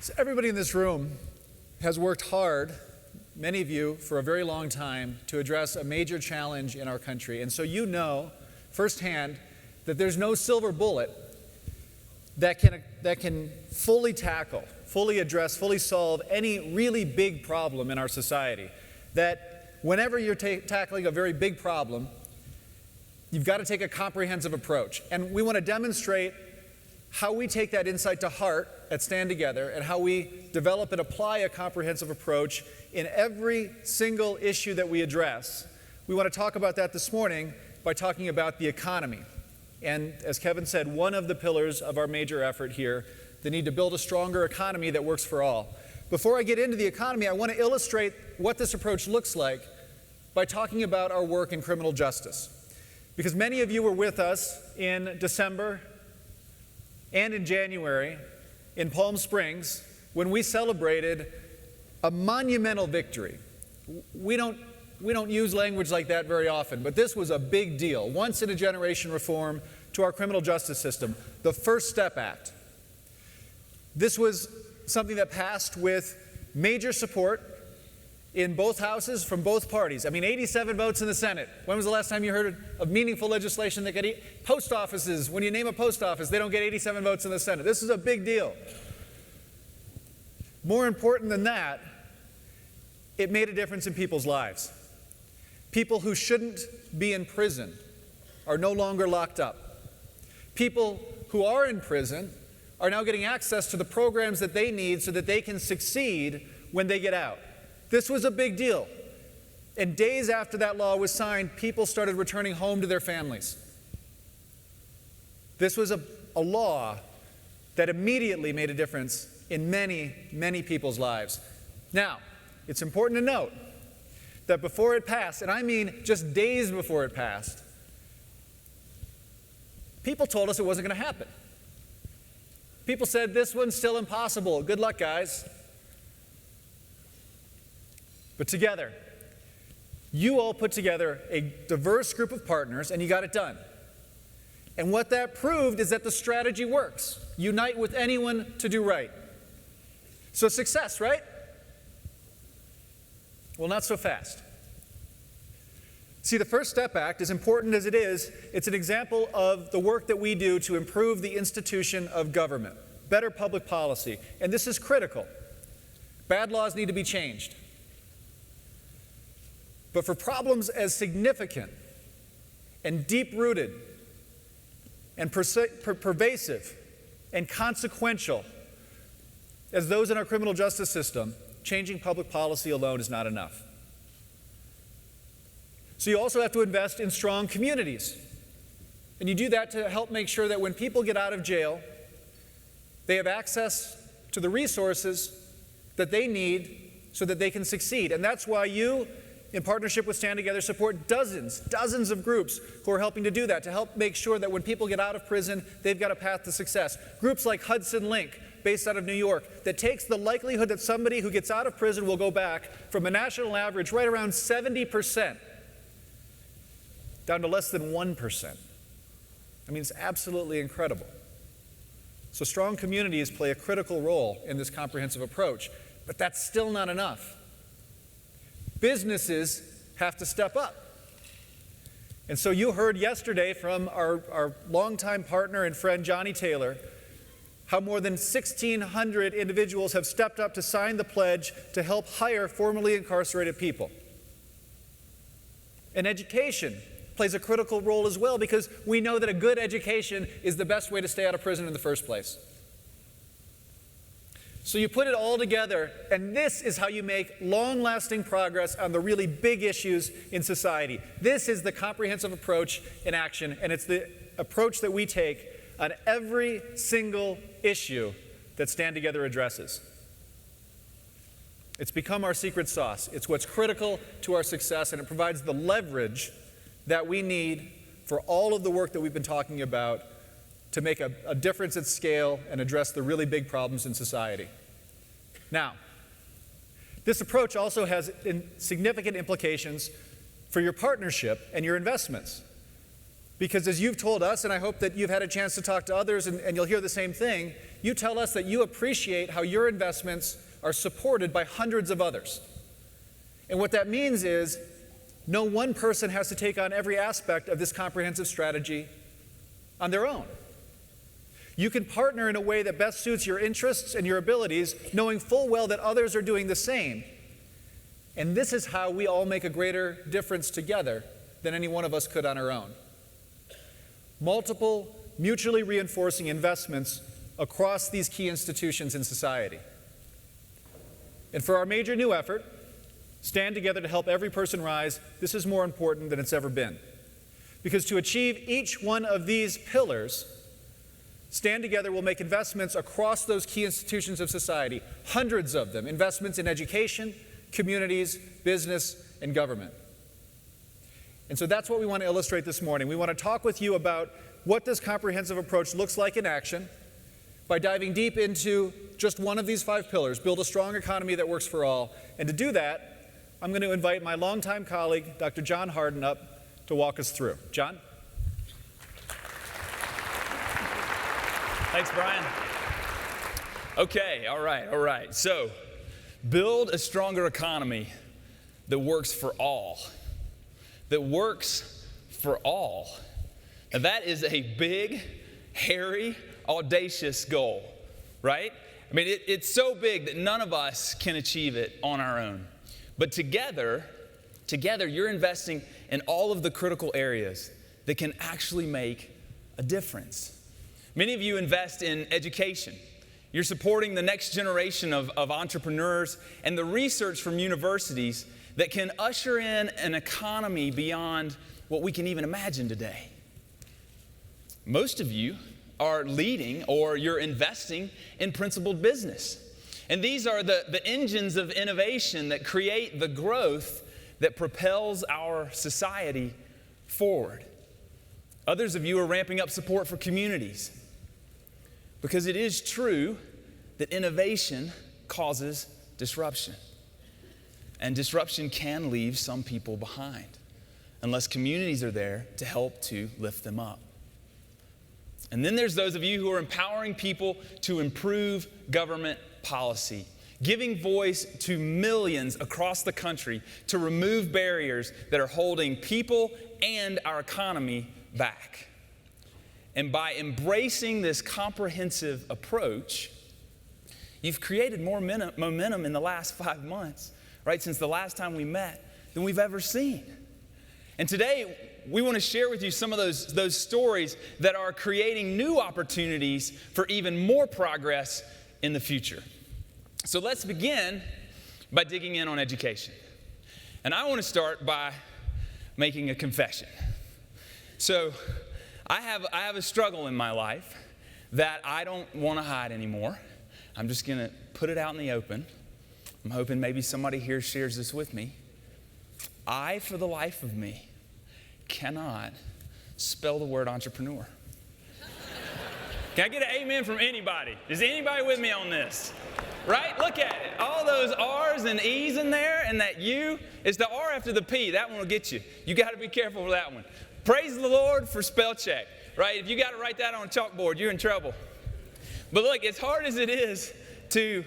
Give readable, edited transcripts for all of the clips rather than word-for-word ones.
So everybody in this room has worked hard, many of you, for a very long time to address a major challenge in our country. And so you know firsthand that there's no silver bullet that can fully tackle, fully address, fully solve any really big problem in our society. That whenever you're tackling a very big problem, you've got to take a comprehensive approach. And we want to demonstrate how we take that insight to heart at Stand Together and how we develop and apply a comprehensive approach in every single issue that we address. We want to talk about that this morning by talking about the economy. And as Kevin said, one of the pillars of our major effort here, the need to build a stronger economy that works for all. Before I get into the economy, I want to illustrate what this approach looks like by talking about our work in criminal justice. Because many of you were with us in December and in January in Palm Springs when we celebrated a monumental victory. We don't use language like that very often, but this was a big deal. Once in a generation reform to our criminal justice system, the First Step Act. This was something that passed with major support in both houses from both parties. I mean, 87 votes in the Senate. When was the last time you heard of meaningful legislation that could post offices? When you name a post office, they don't get 87 votes in the Senate. This is a big deal. More important than that, it made a difference in people's lives. People who shouldn't be in prison are no longer locked up. People who are in prison are now getting access to the programs that they need so that they can succeed when they get out. This was a big deal. And days after that law was signed, people started returning home to their families. This was a law that immediately made a difference in many, many people's lives. Now, it's important to note that before it passed, and I mean just days before it passed, people told us it wasn't going to happen. People said, this one's still impossible. Good luck, guys. But together, you all put together a diverse group of partners, and you got it done. And what that proved is that the strategy works. Unite with anyone to do right. So success, right? Well, not so fast. See, the First Step Act, as important as it is, it's an example of the work that we do to improve the institution of government, better public policy, and this is critical. Bad laws need to be changed. But for problems as significant and deep-rooted and pervasive and consequential as those in our criminal justice system, changing public policy alone is not enough. So you also have to invest in strong communities. And you do that to help make sure that when people get out of jail, they have access to the resources that they need so that they can succeed. And that's why you, in partnership with Stand Together, support dozens of groups who are helping to do that, to help make sure that when people get out of prison, they've got a path to success. Groups like Hudson Link, based out of New York, that takes the likelihood that somebody who gets out of prison will go back from a national average right around 70% down to less than 1%. I mean, it's absolutely incredible. So strong communities play a critical role in this comprehensive approach, but that's still not enough. Businesses have to step up. And so you heard yesterday from our longtime partner and friend, Johnny Taylor, how more than 1,600 individuals have stepped up to sign the pledge to help hire formerly incarcerated people. And education plays a critical role as well, because we know that a good education is the best way to stay out of prison in the first place. So you put it all together, and this is how you make long-lasting progress on the really big issues in society. This is the comprehensive approach in action, and it's the approach that we take on every single issue that Stand Together addresses. It's become our secret sauce. It's what's critical to our success, and it provides the leverage that we need for all of the work that we've been talking about to make a difference at scale and address the really big problems in society. Now, this approach also has significant implications for your partnership and your investments. Because as you've told us, and I hope that you've had a chance to talk to others and you'll hear the same thing, you tell us that you appreciate how your investments are supported by hundreds of others. And what that means is no one person has to take on every aspect of this comprehensive strategy on their own. You can partner in a way that best suits your interests and your abilities, knowing full well that others are doing the same. And this is how we all make a greater difference together than any one of us could on our own. Multiple, mutually reinforcing investments across these key institutions in society. And for our major new effort, Stand Together to Help Every Person Rise, this is more important than it's ever been. Because to achieve each one of these pillars, Stand Together will make investments across those key institutions of society, hundreds of them, investments in education, communities, business, and government. And so that's what we want to illustrate this morning. We want to talk with you about what this comprehensive approach looks like in action by diving deep into just one of these 5 pillars, build a strong economy that works for all. And to do that, I'm going to invite my longtime colleague, Dr. John Harden, up to walk us through. John? Thanks, Brian. Okay, all right. So, build a stronger economy that works for all. That works for all. Now, that is a big, hairy, audacious goal, right? I mean, it's so big that none of us can achieve it on our own. But together, you're investing in all of the critical areas that can actually make a difference. Many of you invest in education. You're supporting the next generation of entrepreneurs and the research from universities that can usher in an economy beyond what we can even imagine today. Most of you are leading or you're investing in principled business. And these are the engines of innovation that create the growth that propels our society forward. Others of you are ramping up support for communities because it is true that innovation causes disruption. And disruption can leave some people behind unless communities are there to help to lift them up. And then there's those of you who are empowering people to improve government policy, giving voice to millions across the country to remove barriers that are holding people and our economy back. And by embracing this comprehensive approach, you've created more momentum in the last 5 months, right, since the last time we met, than we've ever seen. And today, we want to share with you some of those stories that are creating new opportunities for even more progress in the future. So let's begin by digging in on education. And I want to start by making a confession. So I have a struggle in my life that I don't want to hide anymore. I'm just going to put it out in the open. I'm hoping maybe somebody here shares this with me. I, for the life of me, cannot spell the word entrepreneur. Can I get an amen from anybody? Is anybody with me on this? Right? Look at it. All those R's and E's in there, and that U. It's the R after the P. That one will get you. You got to be careful with that one. Praise the Lord for spell check. Right? If you got to write that on a chalkboard, you're in trouble. But look, as hard as it is to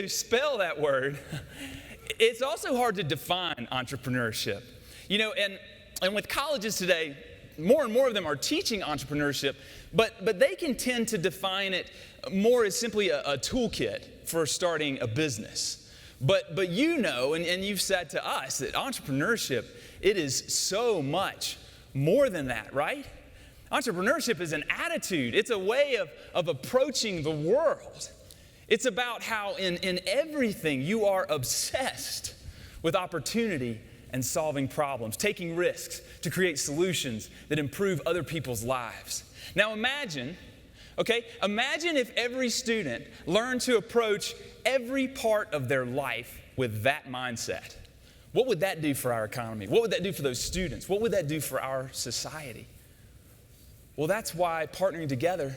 spell that word, it's also hard to define entrepreneurship. You know, and with colleges today, more and more of them are teaching entrepreneurship, but they can tend to define it more as simply a toolkit for starting a business. But you know, and you've said to us that entrepreneurship, it is so much more than that, right? Entrepreneurship is an attitude. It's a way of approaching the world. It's about how in everything you are obsessed with opportunity and solving problems, taking risks to create solutions that improve other people's lives. Now imagine if every student learned to approach every part of their life with that mindset. What would that do for our economy? What would that do for those students? What would that do for our society? Well, that's why partnering together,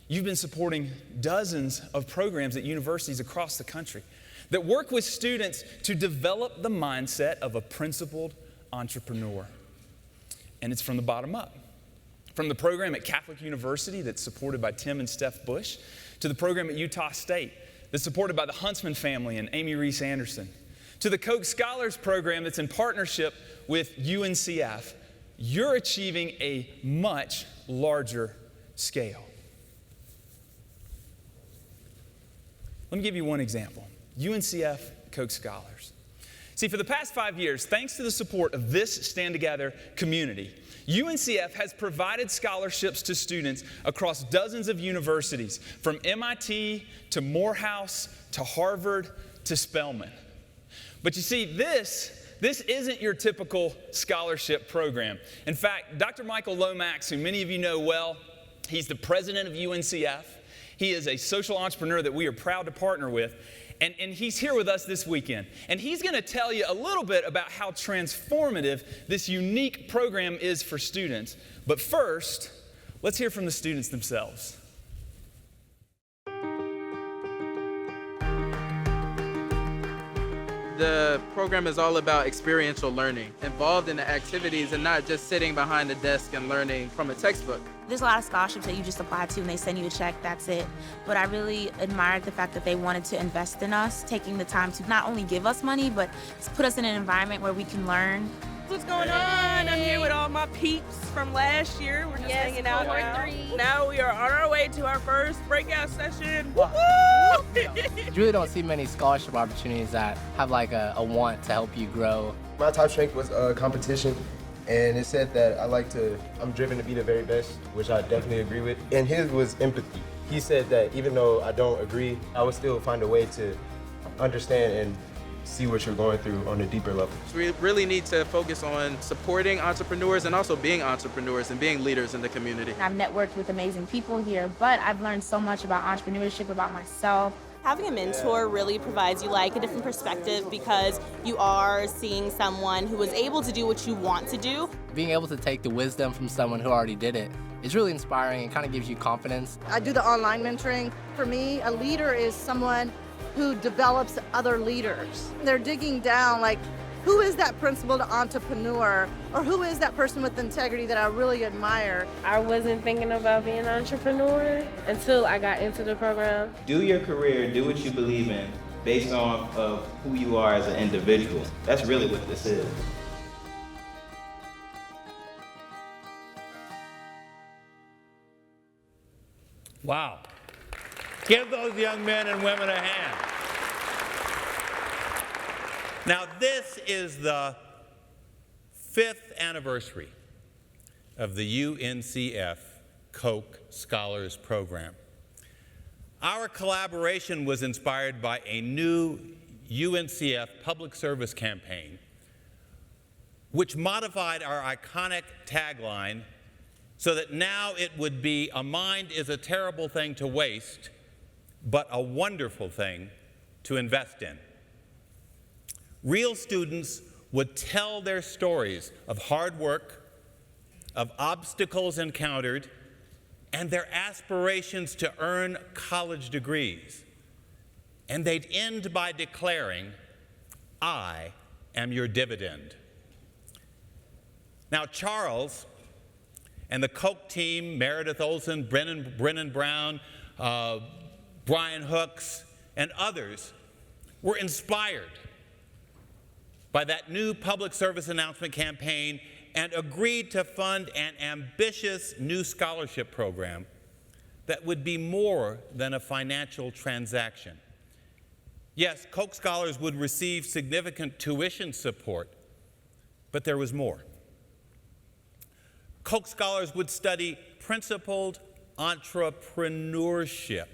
you've been supporting dozens of programs at universities across the country that work with students to develop the mindset of a principled entrepreneur. And it's from the bottom up. From the program at Catholic University that's supported by Tim and Steph Bush, to the program at Utah State that's supported by the Huntsman family and Amy Reese Anderson, to the Koch Scholars program that's in partnership with UNCF, you're achieving a much larger scale. Let me give you one example. UNCF Koch Scholars. See, for the past 5 years, thanks to the support of this Stand Together community, UNCF has provided scholarships to students across dozens of universities, from MIT to Morehouse to Harvard to Spelman. But you see, this isn't your typical scholarship program. In fact, Dr. Michael Lomax, who many of you know well, he's the president of UNCF. He is a social entrepreneur that we are proud to partner with. And he's here with us this weekend. And he's going to tell you a little bit about how transformative this unique program is for students. But first, let's hear from the students themselves. The program is all about experiential learning, involved in the activities and not just sitting behind the desk and learning from a textbook. There's a lot of scholarships that you just apply to and they send you a check, that's it. But I really admired the fact that they wanted to invest in us, taking the time to not only give us money, but put us in an environment where we can learn. What's going on? I'm here with all my peeps from last year. We're just hanging out now. Now we are on our way to our first breakout session. Woo-hoo! You really don't see many scholarship opportunities that have like a want to help you grow. My top strength was competition, and it said that I'm driven to be the very best, which I definitely agree with. And his was empathy. He said that even though I don't agree, I would still find a way to understand and see what you're going through on a deeper level. We really need to focus on supporting entrepreneurs and also being entrepreneurs and being leaders in the community. I've networked with amazing people here, but I've learned so much about entrepreneurship, about myself. Having a mentor really provides you like a different perspective because you are seeing someone who was able to do what you want to do. Being able to take the wisdom from someone who already did it is really inspiring and kind of gives you confidence. I do the online mentoring. For me, a leader is someone who develops other leaders. They're digging down, like, who is that principled entrepreneur, or who is that person with integrity that I really admire? I wasn't thinking about being an entrepreneur until I got into the program. Do your career, do what you believe in, based on of who you are as an individual. That's really what this is. Wow. Give those young men and women a hand. Now, this is the 5th anniversary of the UNCF Koch Scholars Program. Our collaboration was inspired by a new UNCF public service campaign, which modified our iconic tagline so that now it would be, "A mind is a terrible thing to waste, but a wonderful thing to invest in." Real students would tell their stories of hard work, of obstacles encountered, and their aspirations to earn college degrees. And they'd end by declaring, "I am your dividend." Now, Charles and the Koch team, Meredith Olson, Brennan Brown, Brian Hooks, and others were inspired by that new public service announcement campaign and agreed to fund an ambitious new scholarship program that would be more than a financial transaction. Yes, Koch scholars would receive significant tuition support, but there was more. Koch scholars would study principled entrepreneurship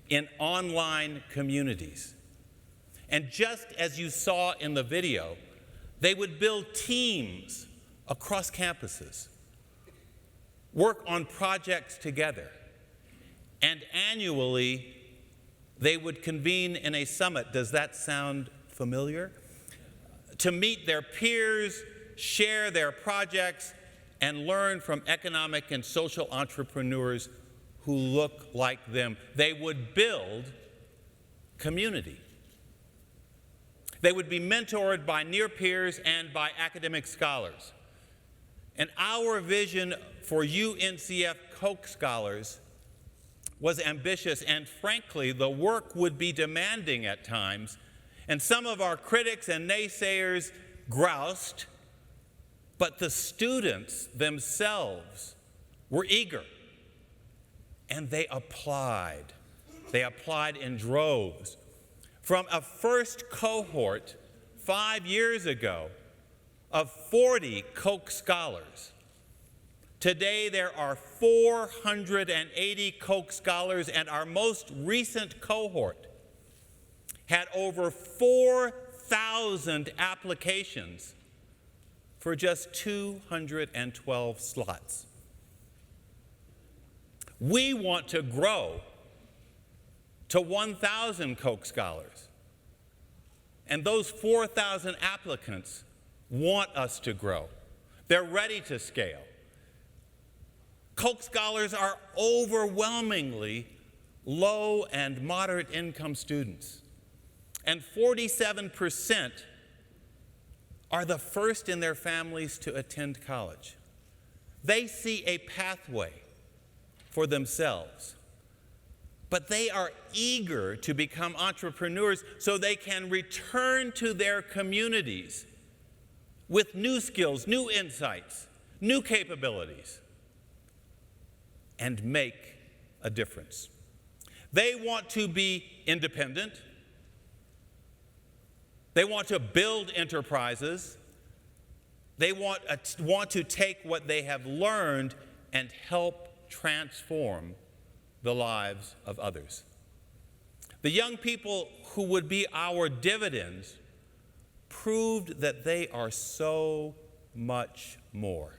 in online communities. And just as you saw in the video, they would build teams across campuses, work on projects together, and annually they would convene in a summit. Does that sound familiar? To meet their peers, share their projects, and learn from economic and social entrepreneurs who look like them. They would build community. They would be mentored by near peers and by academic scholars. And our vision for UNCF Koch scholars was ambitious, and frankly, the work would be demanding at times. And some of our critics and naysayers groused, but the students themselves were eager. And they applied. They applied in droves. From a first cohort 5 years ago of 40 Koch scholars, today there are 480 Koch scholars, and our most recent cohort had over 4,000 applications for just 212 slots. We want to grow to 1,000 Koch scholars. And those 4,000 applicants want us to grow. They're ready to scale. Koch scholars are overwhelmingly low and moderate income students. And 47% are the first in their families to attend college. They see a pathway for themselves, but they are eager to become entrepreneurs so they can return to their communities with new skills, new insights, new capabilities, and make a difference. They want to be independent. They want to build enterprises. They want to take what they have learned and help transform the lives of others. The young people who would be our dividends proved that they are so much more.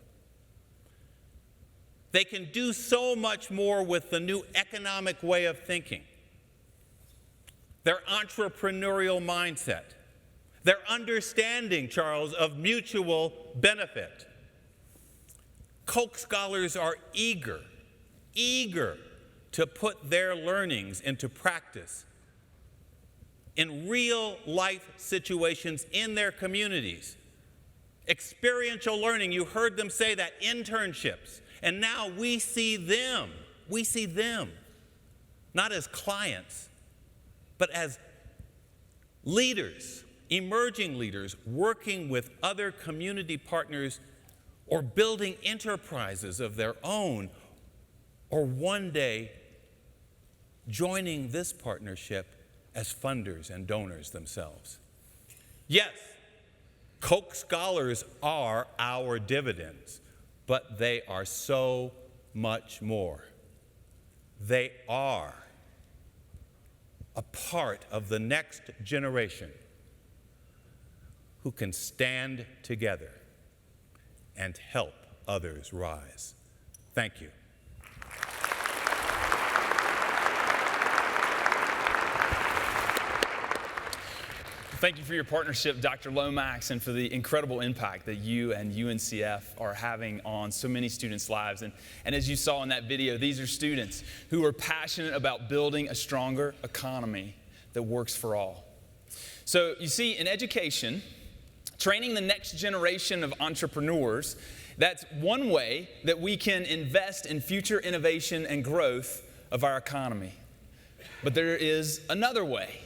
They can do so much more with the new economic way of thinking, their entrepreneurial mindset, their understanding, Charles, of mutual benefit. Koch scholars are eager to put their learnings into practice in real life situations in their communities. Experiential learning, you heard them say that, internships. And now we see them, not as clients, but as leaders, emerging leaders, working with other community partners or building enterprises of their own, or one day joining this partnership as funders and donors themselves. Yes, Koch scholars are our dividends, but they are so much more. They are a part of the next generation who can stand together and help others rise. Thank you. Thank you for your partnership, Dr. Lomax, and for the incredible impact that you and UNCF are having on so many students' lives. And as you saw in that video, these are students who are passionate about building a stronger economy that works for all. So you see, in education, training the next generation of entrepreneurs, that's one way that we can invest in future innovation and growth of our economy. But there is another way.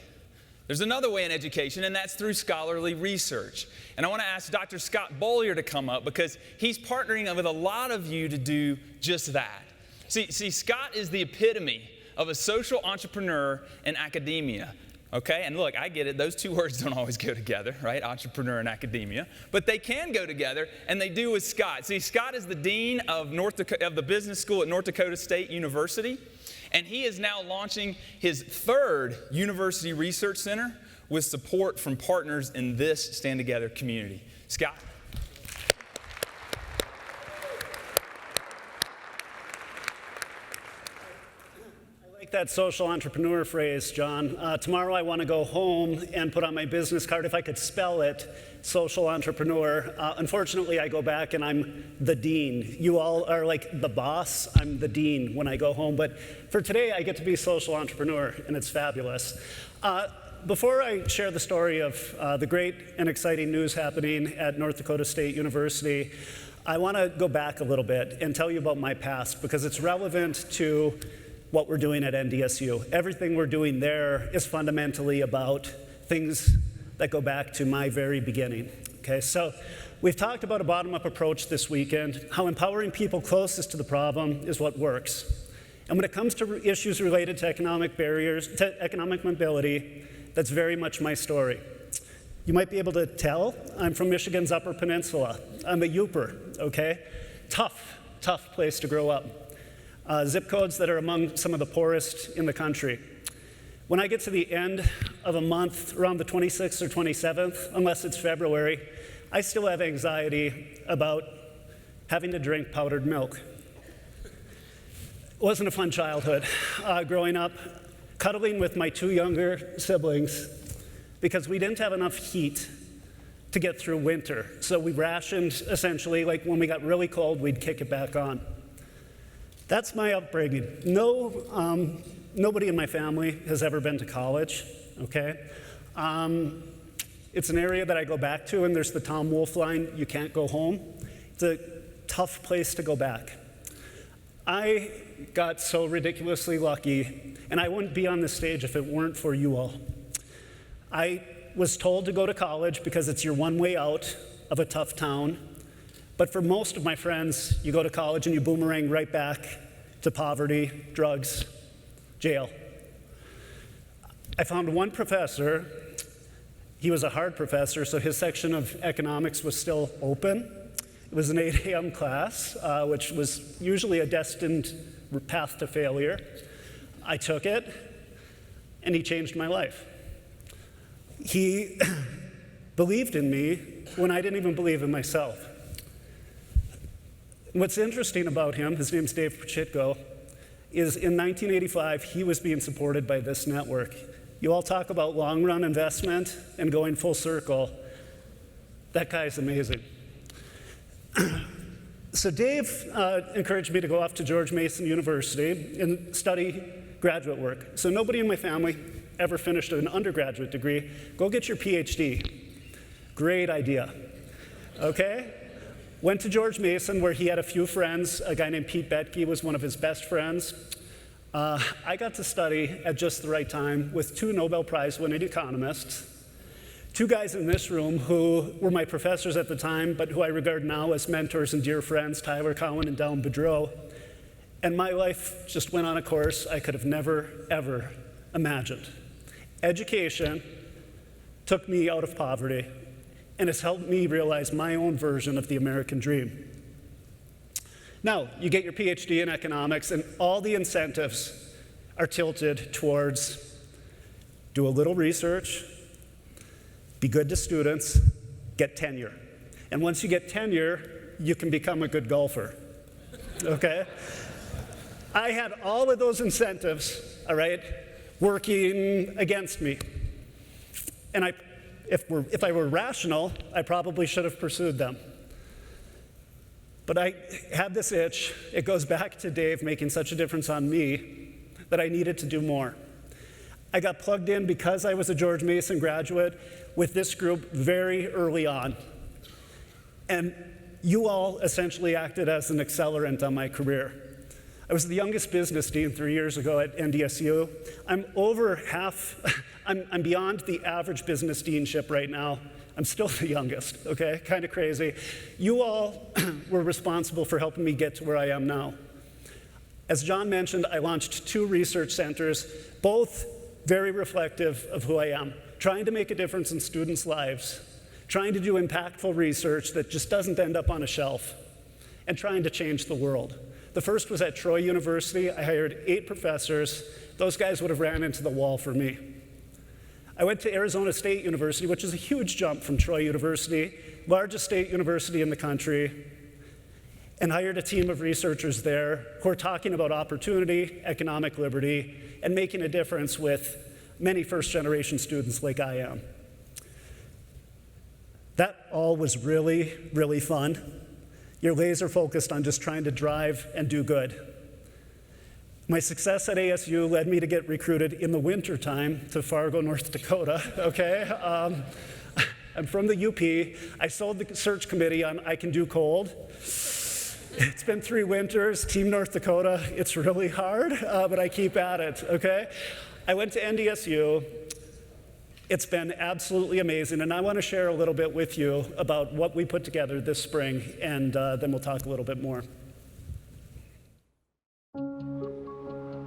There's another way in education, and that's through scholarly research. And I want to ask Dr. Scott Bollier to come up because he's partnering with a lot of you to do just that. See, Scott is the epitome of a social entrepreneur in academia. Okay, and look, I get it. Those two words don't always go together, right? Entrepreneur and academia. But they can go together, and they do with Scott. See, Scott is the dean of the business school at North Dakota State University, and he is now launching his third university research center with support from partners in this Stand Together community. Scott. That social entrepreneur phrase, John. Tomorrow I want to go home and put on my business card, if I could spell it, social entrepreneur. Unfortunately, I go back and I'm the dean. You all are like the boss. I'm the dean when I go home. But for today, I get to be social entrepreneur, and it's fabulous. Before I share the story of the great and exciting news happening at North Dakota State University, I want to go back a little bit and tell you about my past because it's relevant to what we're doing at NDSU. Everything we're doing there is fundamentally about things that go back to my very beginning. Okay, so we've talked about a bottom-up approach this weekend, how empowering people closest to the problem is what works. And when it comes to issues related to economic barriers, to economic mobility, that's very much my story. You might be able to tell I'm from Michigan's Upper Peninsula. I'm a Youper, okay? Tough place to grow up. Zip codes that are among some of the poorest in the country. When I get to the end of a month, around the 26th or 27th, unless it's February, I still have anxiety about having to drink powdered milk. It wasn't a fun childhood. Growing up, cuddling with my 2 younger siblings because we didn't have enough heat to get through winter. So we rationed, essentially, like when we got really cold, we'd kick it back on. That's my upbringing. Nobody in my family has ever been to college, okay? It's an area that I go back to, and there's the Tom Wolfe line, you can't go home. It's a tough place to go back. I got so ridiculously lucky, and I wouldn't be on this stage if it weren't for you all. I was told to go to college because it's your one way out of a tough town. But for most of my friends, you go to college and you boomerang right back to poverty, drugs, jail. I found one professor. He was a hard professor, so his section of economics was still open. It was an 8 a.m. class, which was usually a destined path to failure. I took it, and he changed my life. He believed in me when I didn't even believe in myself. What's interesting about him, his name's Dave Pachitko, is in 1985, he was being supported by this network. You all talk about long-run investment and going full circle. That guy's amazing. So Dave encouraged me to go off to George Mason University and study graduate work. So nobody in my family ever finished an undergraduate degree. Go get your PhD. Great idea, okay? Went to George Mason where he had a few friends. A guy named Pete Betke was one of his best friends. I got to study at just the right time with 2 Nobel Prize-winning economists, 2 guys in this room who were my professors at the time, but who I regard now as mentors and dear friends, Tyler Cowan and Dylan Boudreau. And my life just went on a course I could have never, ever imagined. Education took me out of poverty and has helped me realize my own version of the American dream. Now, you get your PhD in economics, and all the incentives are tilted towards do a little research, be good to students, get tenure. And once you get tenure, you can become a good golfer, okay? I had all of those incentives, all right, working against me. And if I were rational, I probably should have pursued them. But I had this itch. It goes back to Dave making such a difference on me that I needed to do more. I got plugged in because I was a George Mason graduate with this group very early on. And you all essentially acted as an accelerant on my career. I was the youngest business dean 3 years ago at NDSU. I'm beyond the average business deanship right now. I'm still the youngest, okay? Kind of crazy. You all were responsible for helping me get to where I am now. As John mentioned, I launched 2 research centers, both very reflective of who I am, trying to make a difference in students' lives, trying to do impactful research that just doesn't end up on a shelf, and trying to change the world. The first was at Troy University. I hired 8 professors. Those guys would have ran into the wall for me. I went to Arizona State University, which is a huge jump from Troy University, largest state university in the country, and hired a team of researchers there who are talking about opportunity, economic liberty, and making a difference with many first-generation students like I am. That all was really, really fun. You're laser focused on just trying to drive and do good. My success at ASU led me to get recruited in the wintertime to Fargo, North Dakota, okay? I'm from the UP. I sold the search committee on I can do cold. It's been 3 winters, Team North Dakota. It's really hard, but I keep at it, okay? I went to NDSU. It's been absolutely amazing, and I want to share a little bit with you about what we put together this spring, and then we'll talk a little bit more.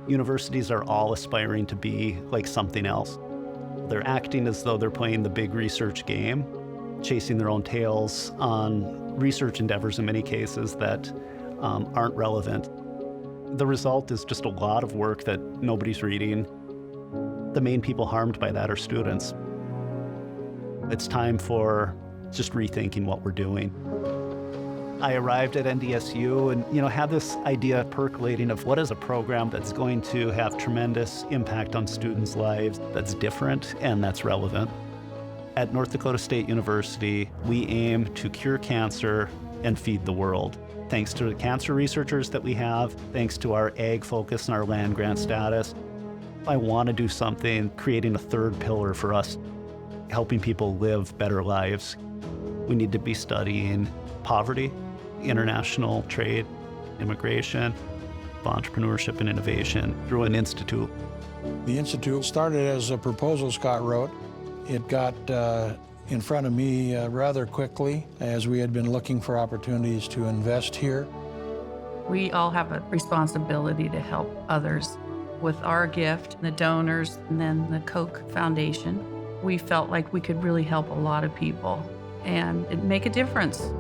Universities are all aspiring to be like something else. They're acting as though they're playing the big research game, chasing their own tails on research endeavors in many cases that aren't relevant. The result is just a lot of work that nobody's reading. The main people harmed by that are students. It's time for just rethinking what we're doing. I arrived at NDSU and had this idea percolating of what is a program that's going to have tremendous impact on students' lives, that's different and that's relevant. At North Dakota State University, we aim to cure cancer and feed the world. Thanks to the cancer researchers that we have, thanks to our ag focus and our land grant status, I want to do something, creating a third pillar for us, helping people live better lives. We need to be studying poverty, international trade, immigration, entrepreneurship and innovation through an institute. The institute started as a proposal Scott wrote. It got in front of me rather quickly as we had been looking for opportunities to invest here. We all have a responsibility to help others. With our gift, the donors, and then the Koch Foundation, we felt like we could really help a lot of people and it'd make a difference.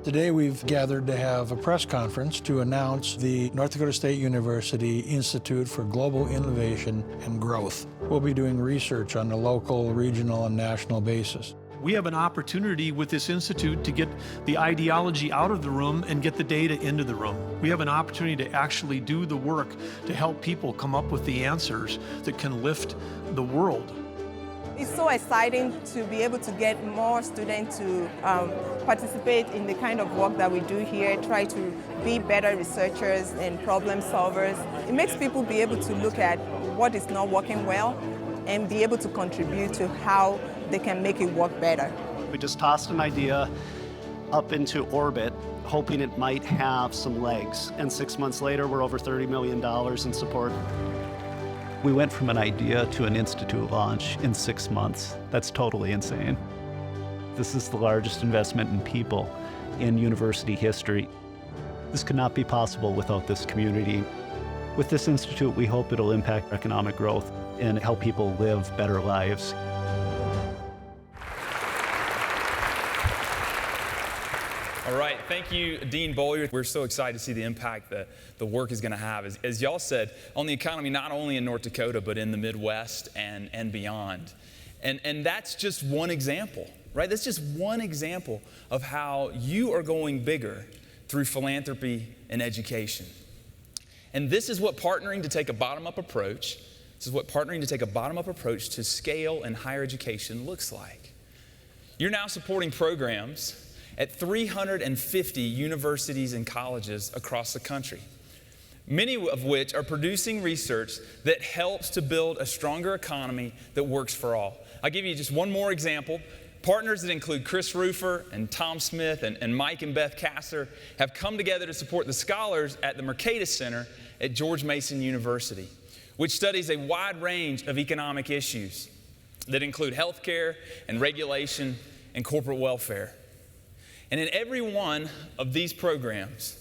Today we've gathered to have a press conference to announce the North Dakota State University Institute for Global Innovation and Growth. We'll be doing research on a local, regional, and national basis. We have an opportunity with this institute to get the ideology out of the room and get the data into the room. We have an opportunity to actually do the work to help people come up with the answers that can lift the world. It's so exciting to be able to get more students to participate in the kind of work that we do here, try to be better researchers and problem solvers. It makes people be able to look at what is not working well and be able to contribute to how they can make it work better. We just tossed an idea up into orbit, hoping it might have some legs. And 6 months later, we're over $30 million in support. We went from an idea to an institute launch in 6 months. That's totally insane. This is the largest investment in people in university history. This could not be possible without this community. With this institute, we hope it'll impact economic growth and help people live better lives. All right, thank you, Dean Bollier. We're so excited to see the impact that the work is going to have, as y'all said, on the economy, not only in North Dakota, but in the Midwest and beyond. And that's just one example, right? That's just one example of how you are going bigger through philanthropy and education. And this is what partnering to take a bottom-up approach, to scale in higher education looks like. You're now supporting programs at 350 universities and colleges across the country, many of which are producing research that helps to build a stronger economy that works for all. I'll give you just one more example. Partners that include Chris Rufer and Tom Smith and Mike and Beth Kasser have come together to support the scholars at the Mercatus Center at George Mason University, which studies a wide range of economic issues that include healthcare and regulation and corporate welfare. And in every one of these programs,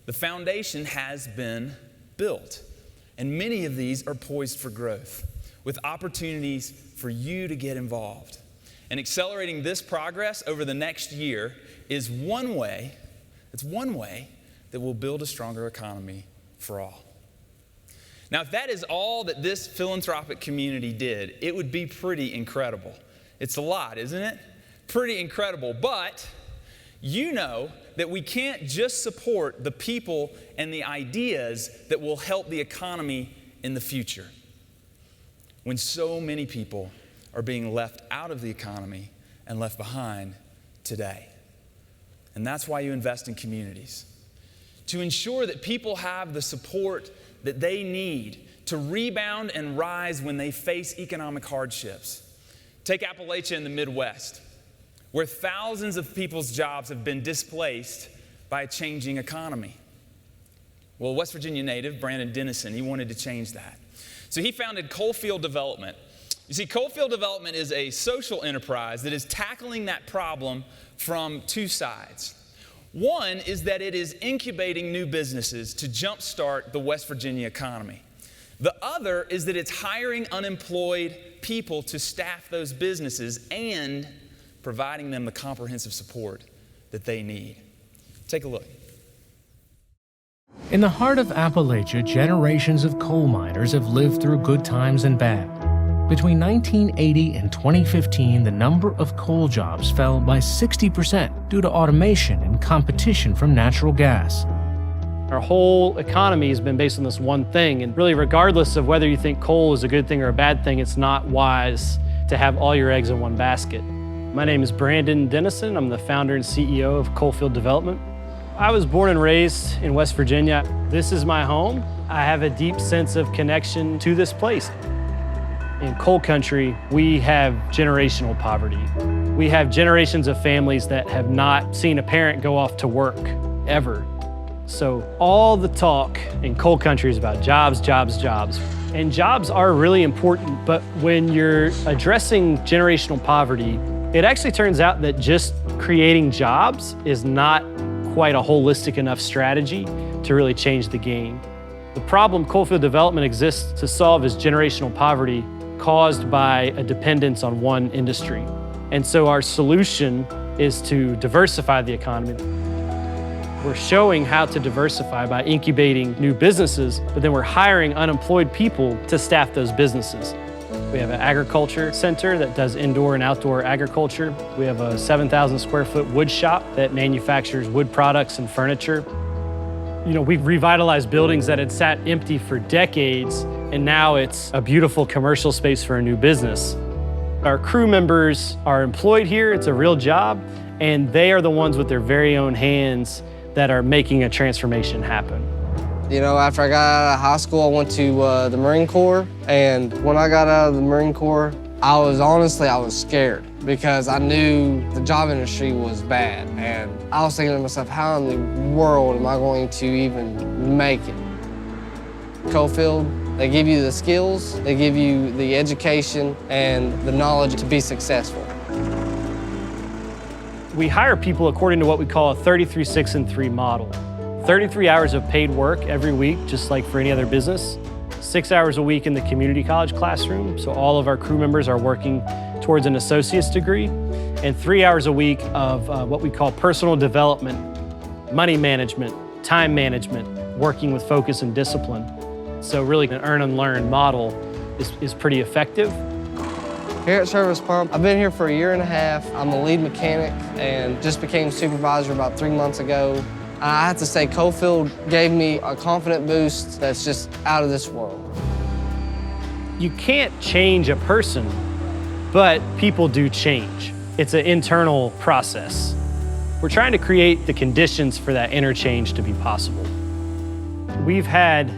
the foundation has been built. And many of these are poised for growth, with opportunities for you to get involved. And accelerating this progress over the next year is one way that will build a stronger economy for all. Now, if that is all that this philanthropic community did, it would be pretty incredible. It's a lot, isn't it? Pretty incredible, but you know that we can't just support the people and the ideas that will help the economy in the future when so many people are being left out of the economy and left behind today. And that's why you invest in communities, to ensure that people have the support that they need to rebound and rise when they face economic hardships. Take Appalachia in the Midwest, where thousands of people's jobs have been displaced by a changing economy. Well, West Virginia native Brandon Dennison, he wanted to change that. So he founded Coalfield Development. You see, Coalfield Development is a social enterprise that is tackling that problem from two sides. One is that it is incubating new businesses to jumpstart the West Virginia economy. The other is that it's hiring unemployed people to staff those businesses and providing them the comprehensive support that they need. Take a look. In the heart of Appalachia, generations of coal miners have lived through good times and bad. Between 1980 and 2015, the number of coal jobs fell by 60% due to automation and competition from natural gas. Our whole economy has been based on this one thing, and really regardless of whether you think coal is a good thing or a bad thing, it's not wise to have all your eggs in one basket. My name is Brandon Dennison. I'm the founder and CEO of Coalfield Development. I was born and raised in West Virginia. This is my home. I have a deep sense of connection to this place. In coal country, we have generational poverty. We have generations of families that have not seen a parent go off to work, ever. So all the talk in coal country is about jobs, jobs, jobs. And jobs are really important, but when you're addressing generational poverty, it actually turns out that just creating jobs is not quite a holistic enough strategy to really change the game. The problem Coalfield Development exists to solve is generational poverty caused by a dependence on one industry. And so our solution is to diversify the economy. We're showing how to diversify by incubating new businesses, but then we're hiring unemployed people to staff those businesses. We have an agriculture center that does indoor and outdoor agriculture. We have a 7,000 square foot wood shop that manufactures wood products and furniture. You know, we've revitalized buildings that had sat empty for decades, and now it's a beautiful commercial space for a new business. Our crew members are employed here, it's a real job, and they are the ones with their very own hands that are making a transformation happen. You know, after I got out of high school, I went to the Marine Corps, and when I got out of the Marine Corps, I was scared because I knew the job industry was bad, and I was thinking to myself, how in the world am I going to even make it? Coalfield, they give you the skills, they give you the education and the knowledge to be successful. We hire people according to what we call a 33, 6, and 3 model. 33 hours of paid work every week, just like for any other business. 6 hours a week in the community college classroom, so all of our crew members are working towards an associate's degree. And 3 hours a week of what we call personal development, money management, time management, working with focus and discipline. So really an earn and learn model is pretty effective. Here at Service Pump, I've been here for 1.5 years. I'm a lead mechanic and just became supervisor about 3 months ago. I have to say, Coalfield gave me a confident boost that's just out of this world. You can't change a person, but people do change. It's an internal process. We're trying to create the conditions for that inner change to be possible. We've had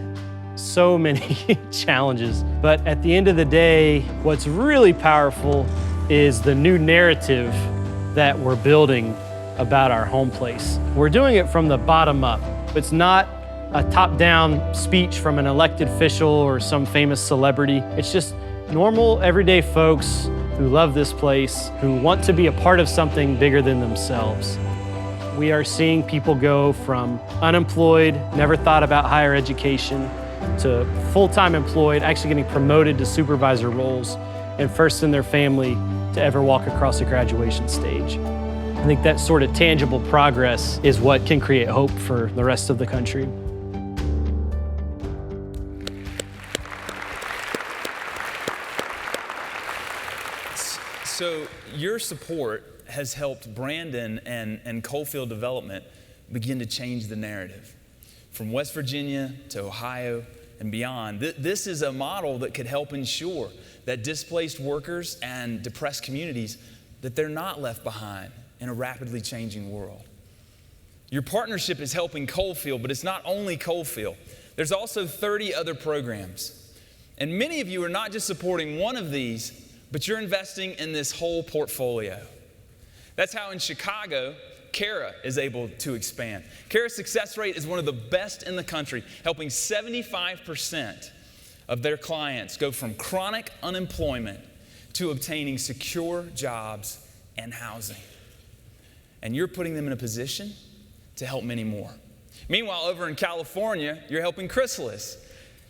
so many challenges, but at the end of the day, what's really powerful is the new narrative that we're building about our home place. We're doing it from the bottom up. It's not a top-down speech from an elected official or some famous celebrity. It's just normal, everyday folks who love this place, who want to be a part of something bigger than themselves. We are seeing people go from unemployed, never thought about higher education, to full-time employed, actually getting promoted to supervisor roles, and first in their family to ever walk across a graduation stage. I think that sort of tangible progress is what can create hope for the rest of the country. So your support has helped Brandon and Coalfield Development begin to change the narrative. From West Virginia to Ohio and beyond, this is a model that could help ensure that displaced workers and depressed communities, that they're not left behind in a rapidly changing world. Your partnership is helping Coalfield, but it's not only Coalfield. There's also 30 other programs. And many of you are not just supporting one of these, but you're investing in this whole portfolio. That's how in Chicago, Cara is able to expand. Cara's success rate is one of the best in the country, helping 75% of their clients go from chronic unemployment to obtaining secure jobs and housing. And you're putting them in a position to help many more. Meanwhile, over in California, you're helping Chrysalis.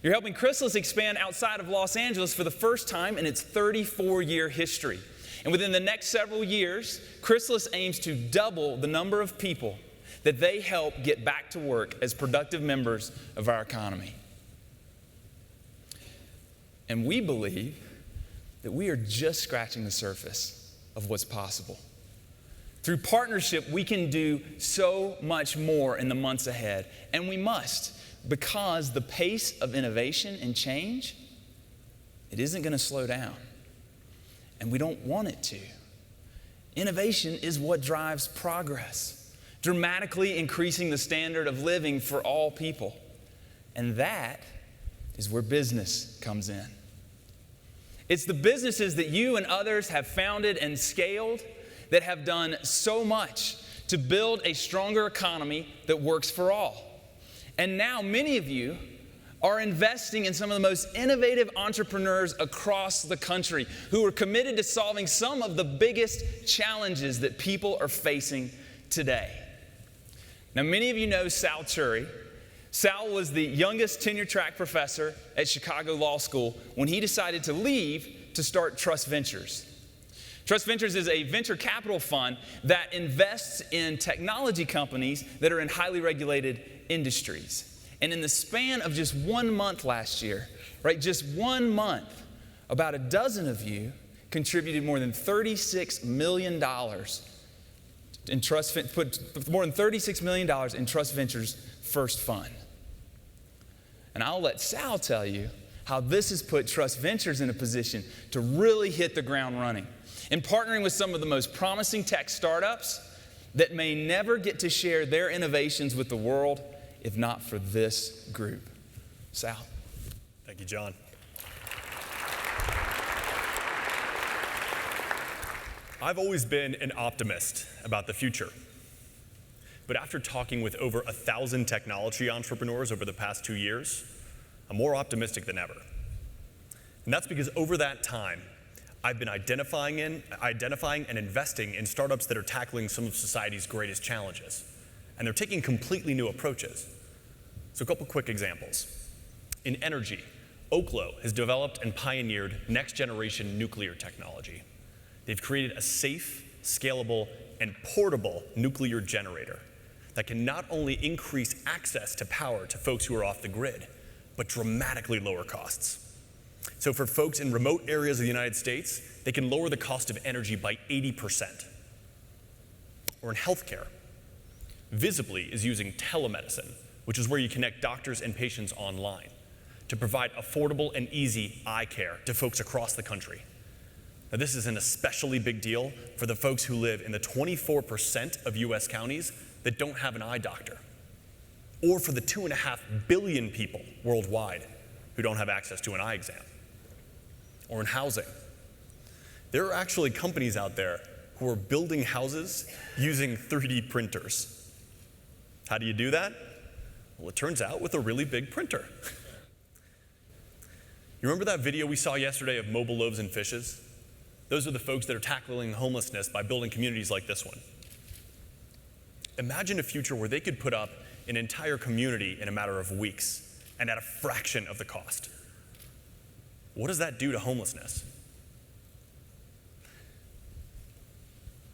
You're helping Chrysalis expand outside of Los Angeles for the first time in its 34-year history. And within the next several years, Chrysalis aims to double the number of people that they help get back to work as productive members of our economy. And we believe that we are just scratching the surface of what's possible. Through partnership, we can do so much more in the months ahead, and we must, because the pace of innovation and change, it isn't going to slow down, and we don't want it to. Innovation is what drives progress, dramatically increasing the standard of living for all people, and that is where business comes in. It's the businesses that you and others have founded and scaled that have done so much to build a stronger economy that works for all. And now many of you are investing in some of the most innovative entrepreneurs across the country who are committed to solving some of the biggest challenges that people are facing today. Now, many of you know Sal Turi. Sal was the youngest tenure-track professor at Chicago Law School when he decided to leave to start Trust Ventures. Trust Ventures is a venture capital fund that invests in technology companies that are in highly regulated industries. And in the span of just 1 month last year, right, just 1 month, about a dozen of you contributed more than $36 million in put more than $36 million in Trust Ventures' first fund. And I'll let Sal tell you how this has put Trust Ventures in a position to really hit the ground running. In partnering with some of the most promising tech startups that may never get to share their innovations with the world if not for this group. Sal. Thank you, John. I've always been an optimist about the future. But after talking with over 1,000 technology entrepreneurs over the past 2 years, I'm more optimistic than ever. And that's because over that time, I've been identifying and investing in startups that are tackling some of society's greatest challenges. And they're taking completely new approaches. So a couple quick examples. In energy, Oklo has developed and pioneered next-generation nuclear technology. They've created a safe, scalable, and portable nuclear generator that can not only increase access to power to folks who are off the grid, but dramatically lower costs. So for folks in remote areas of the United States, they can lower the cost of energy by 80%. Or in healthcare, Visibly is using telemedicine, which is where you connect doctors and patients online, to provide affordable and easy eye care to folks across the country. Now, this is an especially big deal for the folks who live in the 24% of US counties that don't have an eye doctor, or for the 2.5 billion people worldwide who don't have access to an eye exam. Or in housing. There are actually companies out there who are building houses using 3D printers. How do you do that? Well, it turns out with a really big printer. You remember that video we saw yesterday of mobile loaves and fishes? Those are the folks that are tackling homelessness by building communities like this one. Imagine a future where they could put up an entire community in a matter of weeks and at a fraction of the cost. What does that do to homelessness?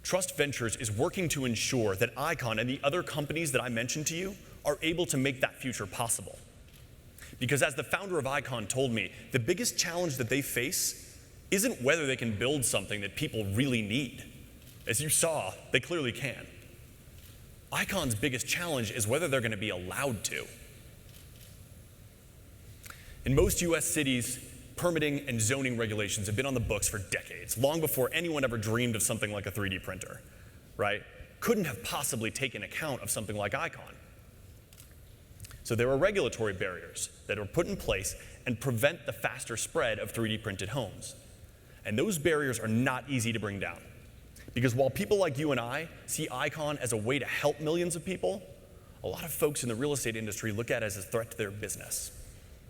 Trust Ventures is working to ensure that Icon and the other companies that I mentioned to you are able to make that future possible. Because as the founder of Icon told me, the biggest challenge that they face isn't whether they can build something that people really need. As you saw, they clearly can. Icon's biggest challenge is whether they're going to be allowed to. In most US cities, permitting and zoning regulations have been on the books for decades, long before anyone ever dreamed of something like a 3D printer, right? Couldn't have possibly taken account of something like Icon. So there are regulatory barriers that are put in place and prevent the faster spread of 3D printed homes. And those barriers are not easy to bring down, Because while people like you and I see Icon as a way to help millions of people, a lot of folks in the real estate industry look at it as a threat to their business.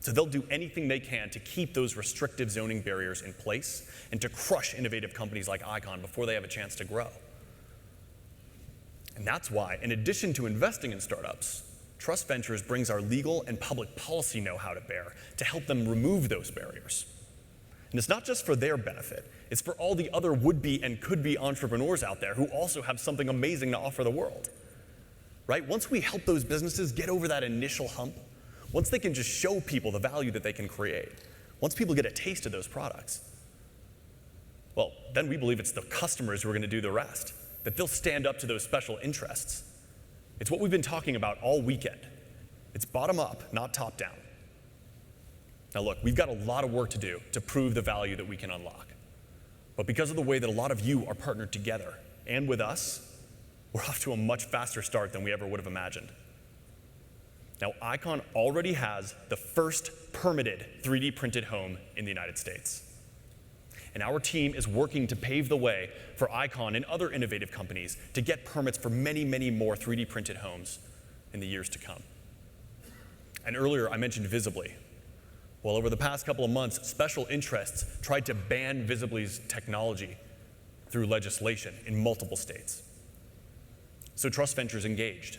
So they'll do anything they can to keep those restrictive zoning barriers in place and to crush innovative companies like Icon before they have a chance to grow. And that's why, in addition to investing in startups, Trust Ventures brings our legal and public policy know-how to bear to help them remove those barriers. And it's not just for their benefit, it's for all the other would-be and could-be entrepreneurs out there who also have something amazing to offer the world. Right? Once we help those businesses get over that initial hump, once they can just show people the value that they can create, once people get a taste of those products, well, then we believe it's the customers who are going to do the rest, that they'll stand up to those special interests. It's what we've been talking about all weekend. It's bottom up, not top down. Now look, we've got a lot of work to do to prove the value that we can unlock. But because of the way that a lot of you are partnered together and with us, we're off to a much faster start than we ever would have imagined. Now, Icon already has the first permitted 3D printed home in the United States. And our team is working to pave the way for Icon and other innovative companies to get permits for many, many more 3D printed homes in the years to come. And earlier, I mentioned Visibly. Well, over the past couple of months, special interests tried to ban Visibly's technology through legislation in multiple states. So Trust Ventures engaged.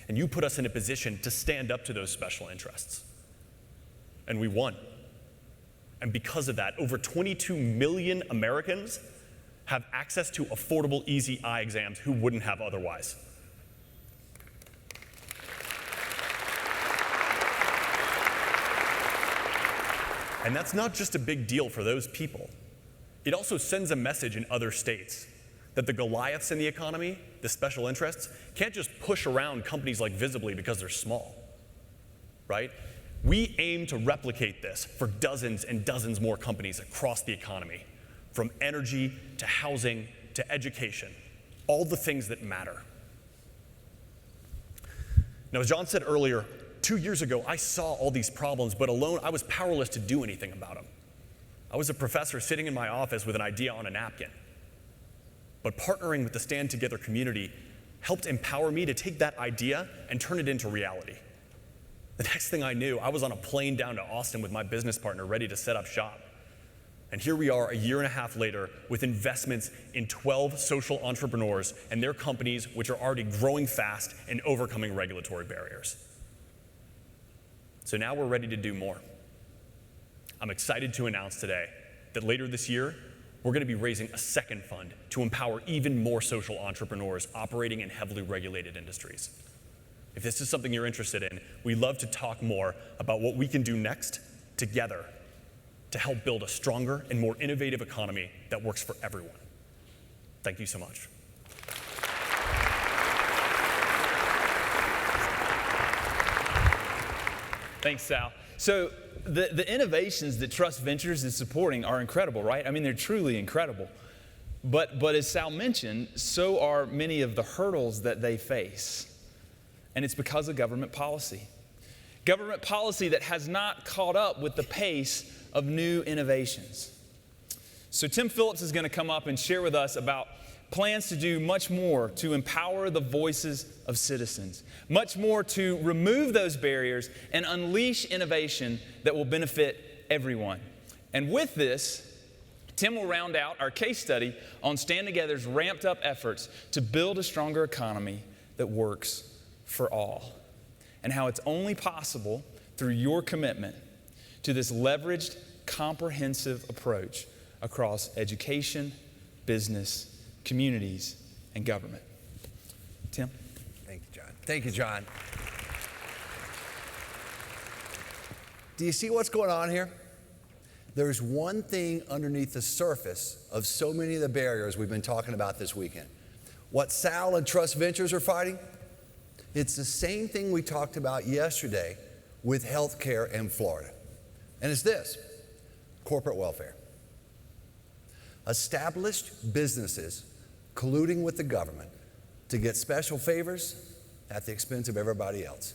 And you put us in a position to stand up to those special interests. And we won. And because of that, over 22 million Americans have access to affordable, easy eye exams who wouldn't have otherwise. And that's not just a big deal for those people. It also sends a message in other states that the Goliaths in the economy, the special interests, can't just push around companies like Visibly because they're small, right? We aim to replicate this for dozens and dozens more companies across the economy, from energy to housing to education, all the things that matter. Now, as John said earlier, 2 years ago, I saw all these problems, but alone, I was powerless to do anything about them. I was a professor sitting in my office with an idea on a napkin. But partnering with the Stand Together community helped empower me to take that idea and turn it into reality. The next thing I knew, I was on a plane down to Austin with my business partner ready to set up shop. And here we are a year and a half later with investments in 12 social entrepreneurs and their companies, which are already growing fast and overcoming regulatory barriers. So now we're ready to do more. I'm excited to announce today that later this year, we're going to be raising a second fund to empower even more social entrepreneurs operating in heavily regulated industries. If this is something you're interested in, we'd love to talk more about what we can do next together to help build a stronger and more innovative economy that works for everyone. Thank you so much. Thanks, Sal. So the innovations that Trust Ventures is supporting are incredible, right? I mean, they're truly incredible. But as Sal mentioned, so are many of the hurdles that they face. And it's because of government policy. Government policy that has not caught up with the pace of new innovations. So Tim Phillips is going to come up and share with us about plans to do much more to empower the voices of citizens, much more to remove those barriers and unleash innovation that will benefit everyone. And with this, Tim will round out our case study on Stand Together's ramped up efforts to build a stronger economy that works for all, and how it's only possible through your commitment to this leveraged, comprehensive approach across education, business, communities, and government. Tim? Thank you, John. Thank you, John. Do you see what's going on here? There's one thing underneath the surface of so many of the barriers we've been talking about this weekend. What Sal and Trust Ventures are fighting, it's the same thing we talked about yesterday with healthcare in Florida. And it's this: corporate welfare. Established businesses colluding with the government to get special favors at the expense of everybody else.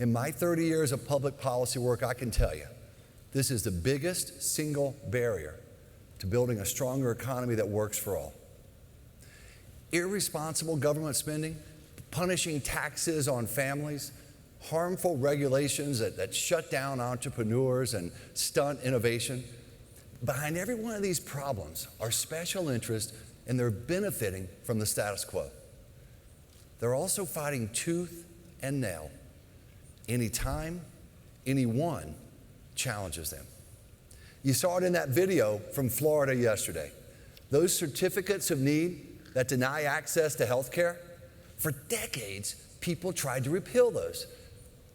In my 30 years of public policy work, I can tell you, this is the biggest single barrier to building a stronger economy that works for all. irresponsible government spending, punishing taxes on families, harmful regulations that shut down entrepreneurs and stunt innovation. Behind every one of these problems are special interests, and they're benefiting from the status quo. They're also fighting tooth and nail anytime anyone challenges them. You saw it in that video from Florida yesterday. Those certificates of need that deny access to health care, for decades, people tried to repeal those.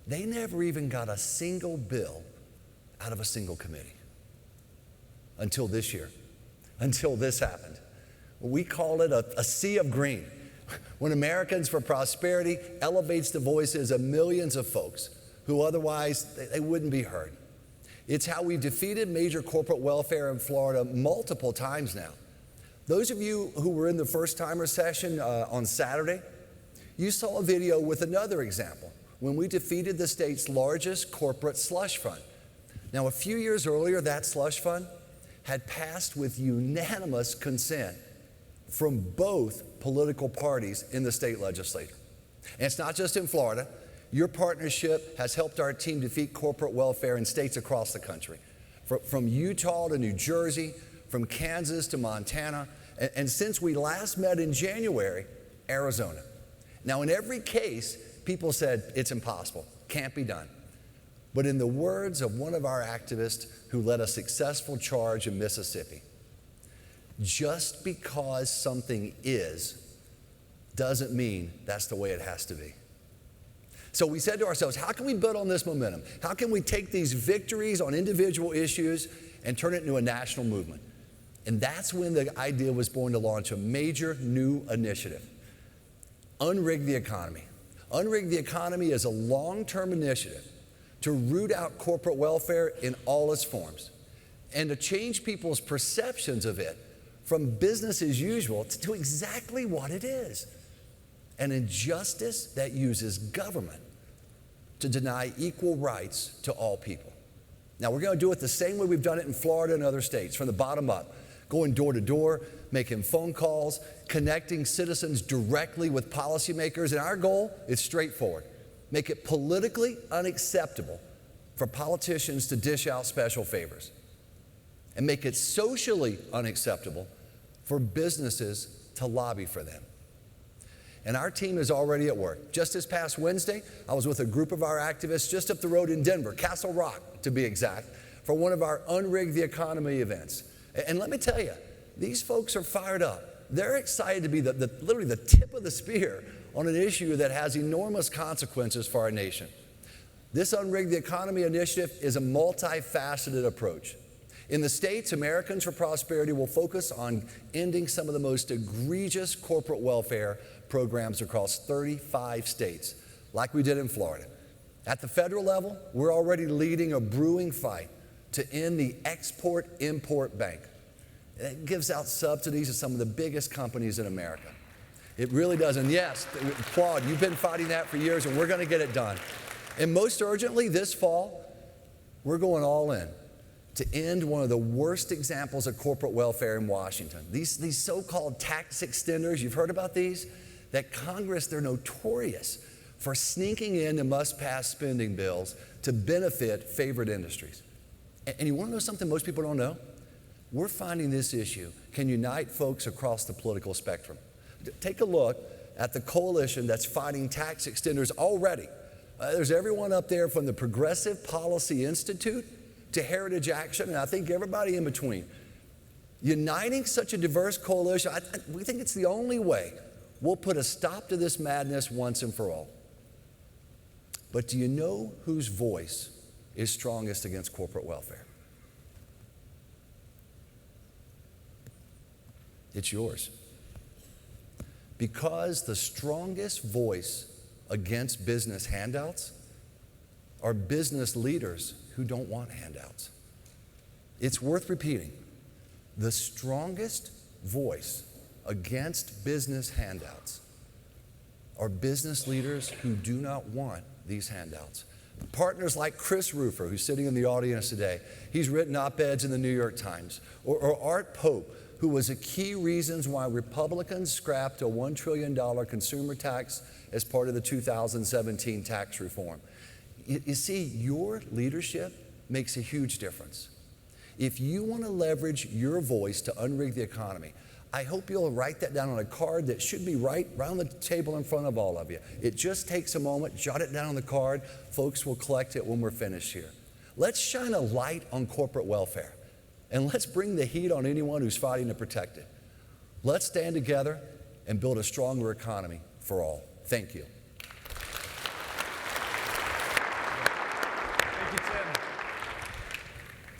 They never even got a single bill out of a single committee until this year, until this happened. We call it a sea of green. When Americans for Prosperity elevates the voices of millions of folks who otherwise they wouldn't be heard. It's how we defeated major corporate welfare in Florida multiple times now. Those of you who were in the first-timer session on Saturday, you saw a video with another example when we defeated the state's largest corporate slush fund. Now, a few years earlier, that slush fund had passed with unanimous consent from both political parties in the state legislature. And it's not just in Florida. Your partnership has helped our team defeat corporate welfare in states across the country, from Utah to New Jersey, from Kansas to Montana, and since we last met in January, Arizona. Now, in every case, people said it's impossible, can't be done. But in the words of one of our activists who led a successful charge in Mississippi, just because something is doesn't mean that's the way it has to be. So we said to ourselves, how can we build on this momentum? How can we take these victories on individual issues and turn it into a national movement? And that's when the idea was born to launch a major new initiative, Unrig the Economy. Unrig the Economy is a long-term initiative to root out corporate welfare in all its forms and to change people's perceptions of it from business as usual to exactly what it is, an injustice that uses government to deny equal rights to all people. Now, we're going to do it the same way we've done it in Florida and other states, from the bottom up, going door to door, making phone calls, connecting citizens directly with policymakers. And our goal is straightforward: make it politically unacceptable for politicians to dish out special favors, and make it socially unacceptable for businesses to lobby for them. And our team is already at work. Just this past Wednesday, I was with a group of our activists just up the road in Denver, Castle Rock to be exact, for one of our Unrig the Economy events. And let me tell you, these folks are fired up. They're excited to be literally the tip of the spear on an issue that has enormous consequences for our nation. This Unrig the Economy initiative is a multifaceted approach. In the states, Americans for Prosperity will focus on ending some of the most egregious corporate welfare programs across 35 states, like we did in Florida. At the federal level, we're already leading a brewing fight to end the Export-Import Bank. It gives out subsidies to some of the biggest companies in America. It really does. And yes, Claude, you've been fighting that for years, and we're going to get it done. And most urgently, this fall, we're going all in to end one of the worst examples of corporate welfare in Washington. These so-called tax extenders, you've heard about these? That Congress, they're notorious for sneaking in the must-pass spending bills to benefit favored industries. And you want to know something most people don't know? We're finding this issue can unite folks across the political spectrum. Take a look at the coalition that's fighting tax extenders already. There's everyone up there from the Progressive Policy Institute to Heritage Action, and I think everybody in between. Uniting such a diverse coalition, we think it's the only way we'll put a stop to this madness once and for all. But do you know whose voice is strongest against corporate welfare? It's yours. Because the strongest voice against business handouts are business leaders who don't want handouts. It's worth repeating. The strongest voice against business handouts are business leaders who do not want these handouts. Partners like Chris Rufer, who's sitting in the audience today, he's written op-eds in the New York Times, or Art Pope, who was a key reasons why Republicans scrapped a $1 trillion consumer tax as part of the 2017 tax reform. You see, your leadership makes a huge difference. If you want to leverage your voice to unrig the economy, I hope you'll write that down on a card that should be right around the table in front of all of you. It just takes a moment, jot it down on the card. Folks will collect it when we're finished here. Let's shine a light on corporate welfare, and let's bring the heat on anyone who's fighting to protect it. Let's stand together and build a stronger economy for all. Thank you. Thank you, Tim.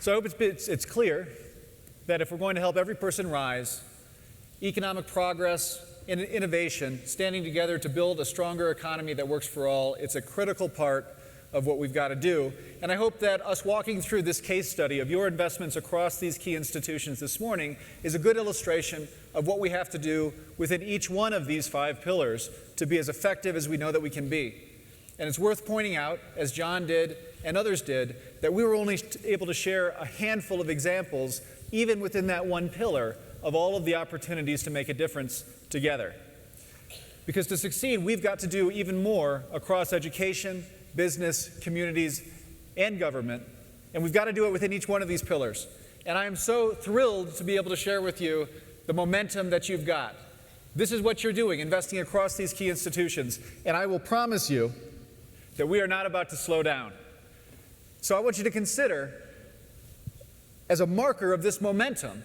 So I hope it's clear that if we're going to help every person rise, economic progress and innovation, standing together to build a stronger economy that works for all, it's a critical part of what we've got to do. And I hope that us walking through this case study of your investments across these key institutions this morning is a good illustration of what we have to do within each one of these 5 pillars to be as effective as we know that we can be. And it's worth pointing out, as John did and others did, that we were only able to share a handful of examples, even within that one pillar, of all of the opportunities to make a difference together. Because to succeed, we've got to do even more across education, business, communities, and government, and we've got to do it within each one of these pillars. And I am so thrilled to be able to share with you the momentum that you've got. This is what you're doing, investing across these key institutions, and I will promise you that we are not about to slow down. So I want you to consider, as a marker of this momentum,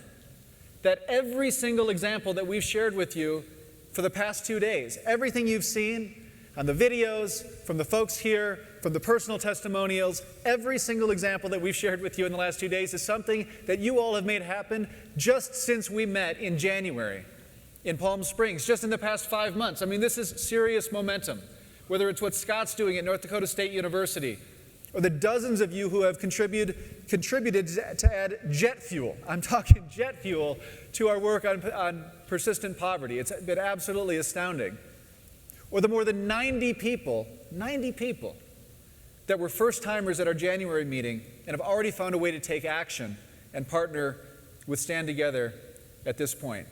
that every single example that we've shared with you for the past 2 days, everything you've seen on the videos, from the folks here, from the personal testimonials, every single example that we've shared with you in the last 2 days is something that you all have made happen just since we met in January in Palm Springs, just in the past 5 months. I mean, this is serious momentum, whether it's what Scott's doing at North Dakota State University, or the dozens of you who have contributed to add jet fuel. I'm talking jet fuel to our work on persistent poverty. It's been absolutely astounding. Or the more than 90 people that were first-timers at our January meeting and have already found a way to take action and partner with Stand Together at this point.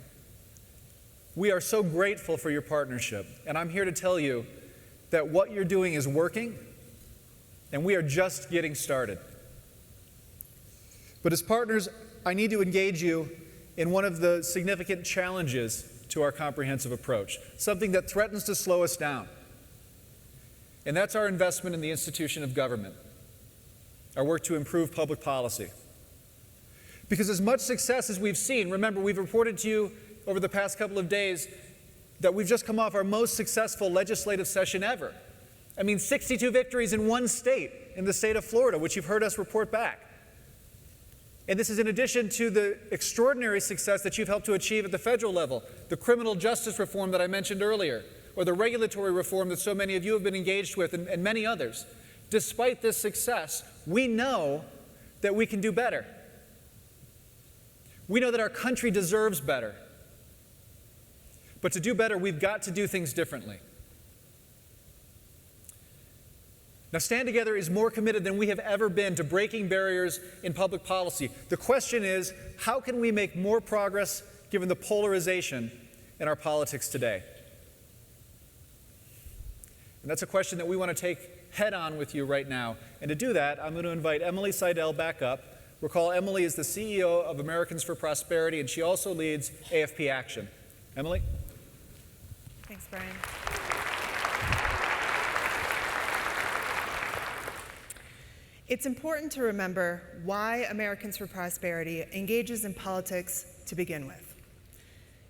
We are so grateful for your partnership, and I'm here to tell you that what you're doing is working, and we are just getting started. But as partners, I need to engage you in one of the significant challenges to our comprehensive approach, something that threatens to slow us down. And that's our investment in the institution of government, our work to improve public policy. Because as much success as we've seen, remember, we've reported to you over the past couple of days that we've just come off our most successful legislative session ever. I mean, 62 victories in one state, in the state of Florida, which you've heard us report back. And this is in addition to the extraordinary success that you've helped to achieve at the federal level, the criminal justice reform that I mentioned earlier, or the regulatory reform that so many of you have been engaged with, and many others. Despite this success, we know that we can do better. We know that our country deserves better. But to do better, we've got to do things differently. Now, Stand Together is more committed than we have ever been to breaking barriers in public policy. The question is, how can we make more progress given the polarization in our politics today? And that's a question that we want to take head on with you right now. And to do that, I'm going to invite Emily Seidel back up. Recall, Emily is the CEO of Americans for Prosperity, and she also leads AFP Action. Emily? Thanks, Brian. It's important to remember why Americans for Prosperity engages in politics to begin with.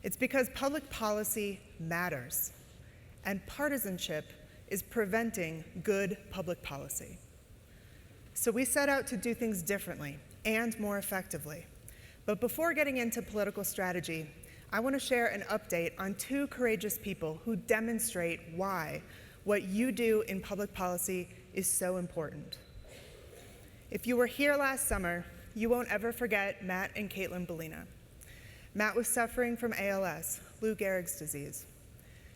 It's because public policy matters, and partisanship is preventing good public policy. So we set out to do things differently and more effectively. But before getting into political strategy, I want to share an update on 2 courageous people who demonstrate why what you do in public policy is so important. If you were here last summer, you won't ever forget Matt and Caitlin Bellina. Matt was suffering from ALS, Lou Gehrig's disease.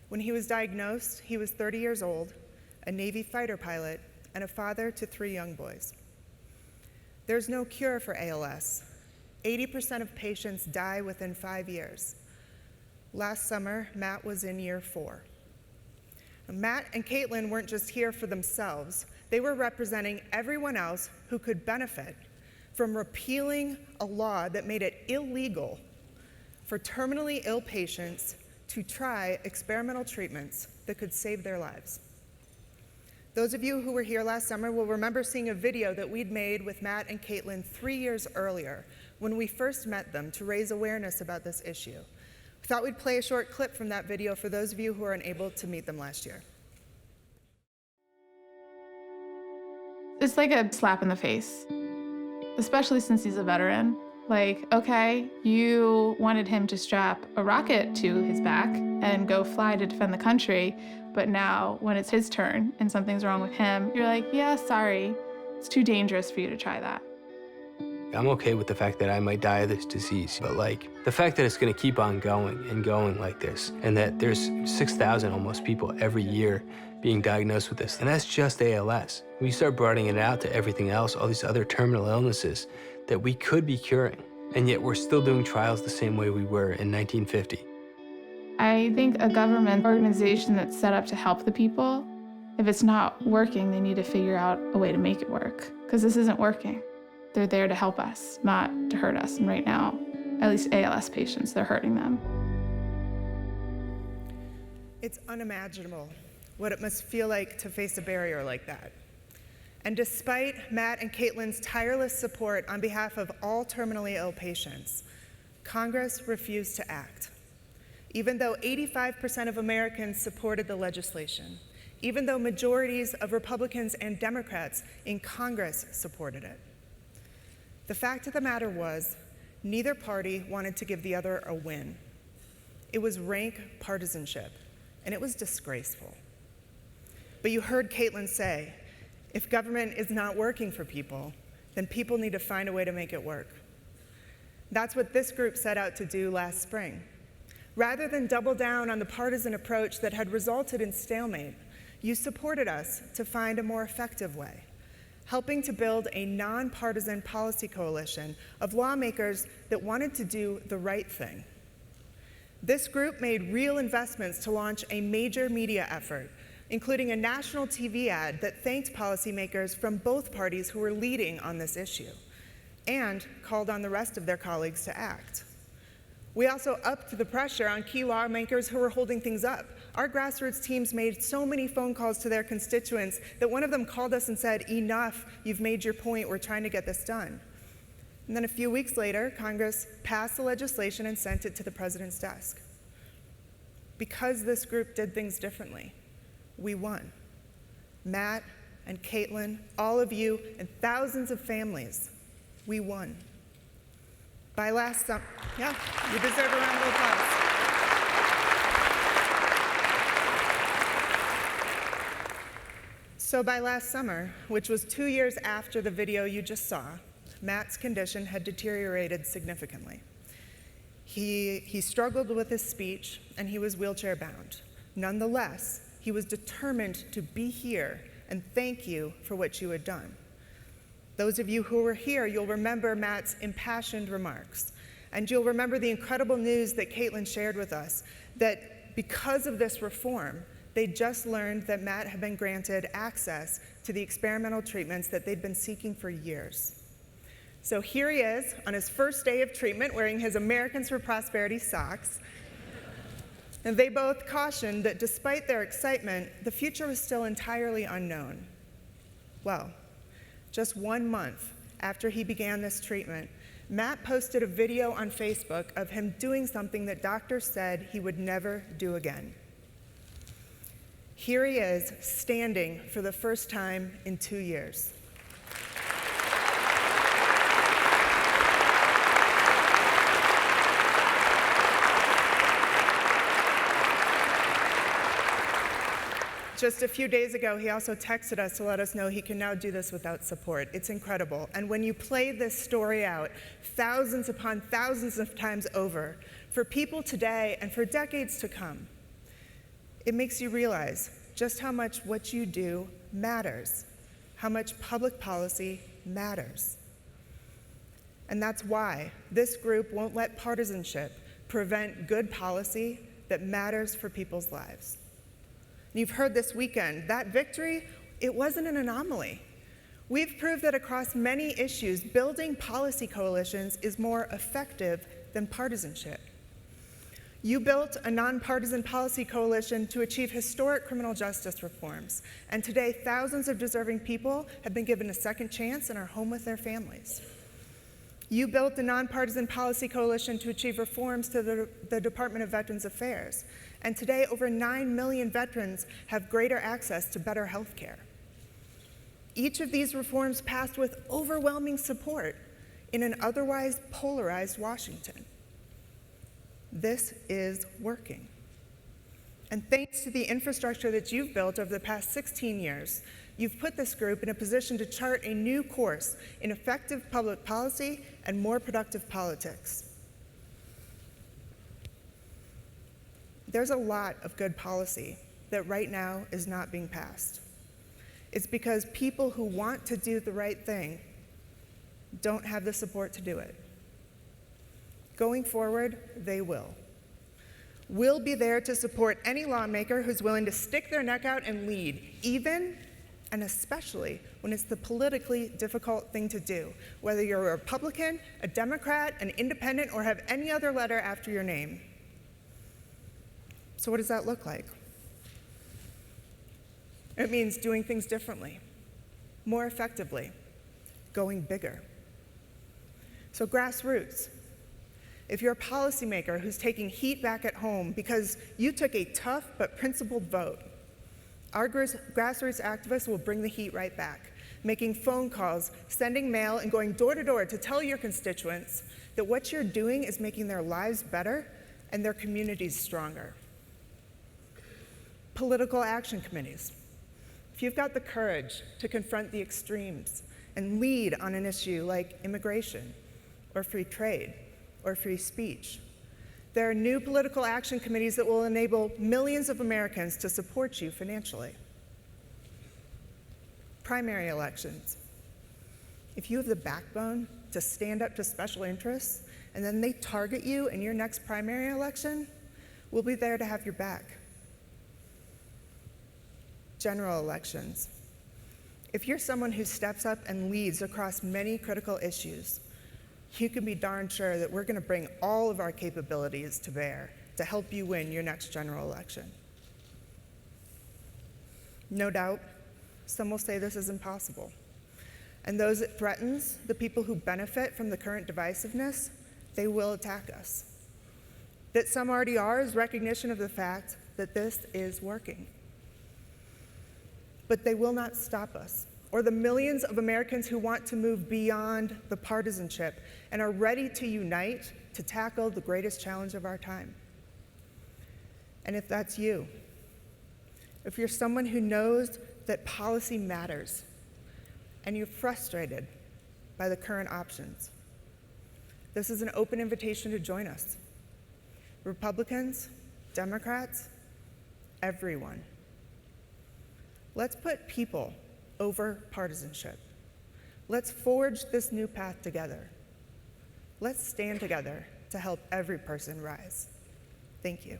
When he was diagnosed, he was 30 years old, a Navy fighter pilot, and a father to 3 young boys. There's no cure for ALS, 80% of patients die within 5 years. Last summer, Matt was in year 4. Matt and Caitlin weren't just here for themselves. They were representing everyone else who could benefit from repealing a law that made it illegal for terminally ill patients to try experimental treatments that could save their lives. Those of you who were here last summer will remember seeing a video that we'd made with Matt and Caitlin 3 years earlier when we first met them to raise awareness about this issue. We thought we'd play a short clip from that video for those of you who were unable to meet them last year. It's like a slap in the face, especially since he's a veteran. Like, okay, you wanted him to strap a rocket to his back and go fly to defend the country, but now when it's his turn and something's wrong with him, you're like, yeah, sorry, it's too dangerous for you to try that. I'm okay with the fact that I might die of this disease, but like the fact that it's gonna keep on going and going like this, and that there's 6,000 almost people every year being diagnosed with this, and that's just ALS. We start broadening it out to everything else, all these other terminal illnesses that we could be curing, and yet we're still doing trials the same way we were in 1950. I think a government organization that's set up to help the people, if it's not working, they need to figure out a way to make it work, because this isn't working. They're there to help us, not to hurt us. And right now, at least ALS patients, they're hurting them. It's unimaginable what it must feel like to face a barrier like that. And despite Matt and Caitlin's tireless support on behalf of all terminally ill patients, Congress refused to act. Even though 85% of Americans supported the legislation, even though majorities of Republicans and Democrats in Congress supported it. The fact of the matter was, neither party wanted to give the other a win. It was rank partisanship, and it was disgraceful. But you heard Caitlin say, if government is not working for people, then people need to find a way to make it work. That's what this group set out to do last spring. Rather than double down on the partisan approach that had resulted in stalemate, you supported us to find a more effective way, helping to build a nonpartisan policy coalition of lawmakers that wanted to do the right thing. This group made real investments to launch a major media effort, including a national TV ad that thanked policymakers from both parties who were leading on this issue, and called on the rest of their colleagues to act. We also upped the pressure on key lawmakers who were holding things up. Our grassroots teams made so many phone calls to their constituents that one of them called us and said, enough, you've made your point, we're trying to get this done. And then a few weeks later, Congress passed the legislation and sent it to the president's desk. Because this group did things differently, we won. Matt and Caitlin, all of you, and thousands of families, we won. By last summer, yeah, you deserve a round of applause. So by last summer, which was 2 years after the video you just saw, Matt's condition had deteriorated significantly. He struggled with his speech and he was wheelchair bound. Nonetheless, he was determined to be here and thank you for what you had done. Those of you who were here, you'll remember Matt's impassioned remarks, and you'll remember the incredible news that Caitlin shared with us, that because of this reform, they just learned that Matt had been granted access to the experimental treatments that they'd been seeking for years. So here he is on his first day of treatment wearing his Americans for Prosperity socks. And they both cautioned that despite their excitement, the future was still entirely unknown. Well, just 1 month after he began this treatment, Matt posted a video on Facebook of him doing something that doctors said he would never do again. Here he is, standing for the first time in 2 years. Just a few days ago, he also texted us to let us know he can now do this without support. It's incredible. And when you play this story out thousands upon thousands of times over, for people today and for decades to come, it makes you realize just how much what you do matters, how much public policy matters. And that's why this group won't let partisanship prevent good policy that matters for people's lives. And you've heard this weekend, that victory, it wasn't an anomaly. We've proved that across many issues, building policy coalitions is more effective than partisanship. You built a nonpartisan policy coalition to achieve historic criminal justice reforms, and today thousands of deserving people have been given a second chance and are home with their families. You built a nonpartisan policy coalition to achieve reforms to the Department of Veterans Affairs, and today over 9 million veterans have greater access to better health care. Each of these reforms passed with overwhelming support in an otherwise polarized Washington. This is working. And thanks to the infrastructure that you've built over the past 16 years, you've put this group in a position to chart a new course in effective public policy and more productive politics. There's a lot of good policy that right now is not being passed. It's because people who want to do the right thing don't have the support to do it. Going forward, they will. We'll be there to support any lawmaker who's willing to stick their neck out and lead, even and especially when it's the politically difficult thing to do, whether you're a Republican, a Democrat, an independent, or have any other letter after your name. So what does that look like? It means doing things differently, more effectively, going bigger. So grassroots. If you're a policymaker who's taking heat back at home because you took a tough but principled vote, our grassroots activists will bring the heat right back, making phone calls, sending mail, and going door to door to tell your constituents that what you're doing is making their lives better and their communities stronger. Political action committees. If you've got the courage to confront the extremes and lead on an issue like immigration or free trade, or free speech. There are new political action committees that will enable millions of Americans to support you financially. Primary elections. If you have the backbone to stand up to special interests, and then they target you in your next primary election, we'll be there to have your back. General elections. If you're someone who steps up and leads across many critical issues, you can be darn sure that we're going to bring all of our capabilities to bear to help you win your next general election. No doubt, some will say this is impossible. And those it threatens, the people who benefit from the current divisiveness, they will attack us. That some already are is recognition of the fact that this is working. But they will not stop us, or the millions of Americans who want to move beyond the partisanship and are ready to unite to tackle the greatest challenge of our time. And if that's you, if you're someone who knows that policy matters and you're frustrated by the current options, this is an open invitation to join us. Republicans, Democrats, everyone. Let's put people over partisanship. Let's forge this new path together. Let's stand together to help every person rise. Thank you.